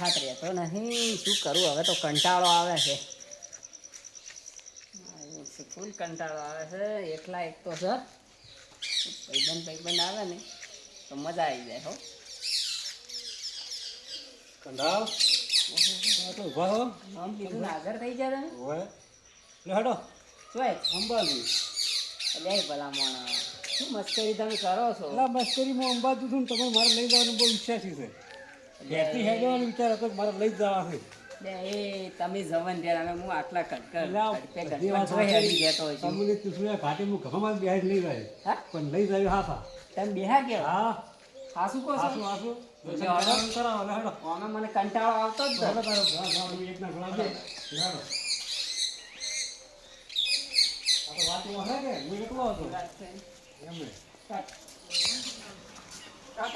દેખાત રહેતો નહીં. શું કરું હવે તો કંટાળો આવે છે. ફૂલ કંટાળો આવે છે. એકલા એક તો સર ભાઈબંધ આવે ને તો મજા આવી જાય. હો કંડાવ તો ઉભા હો. આમ કીધું ને હાજર થઈ જાય તમે. ઓય લે હડો ચોય અંબાજી. લે ભલા મોણા શું મસ્કરી તમે કરો છો. એટલે મસ્કરીમાં અંબાજી છું ને તમે મારે લઈ જવાની બહુ ઈચ્છા છે. ઘેરથી હેડવાનો વિચાર હતો કે મારે લઈ જવા છે. એ તમે જવન ત્યારે અમે હું આટલા તમને તું ઘાટી હું ઘરમાં બેહાર લઈ જાય હા પણ લઈ જાય હાફા. તમે બેહા કેવા હા હા શું કહો છો. હાસું હાસું કરાવો લે હડો. આમાં મને કંટાળો આવતો જ હડો હતો. તારો એક ના ગળા દે હડો. આ તો વાત એમાં છે કે હું એકલો હતો એમને.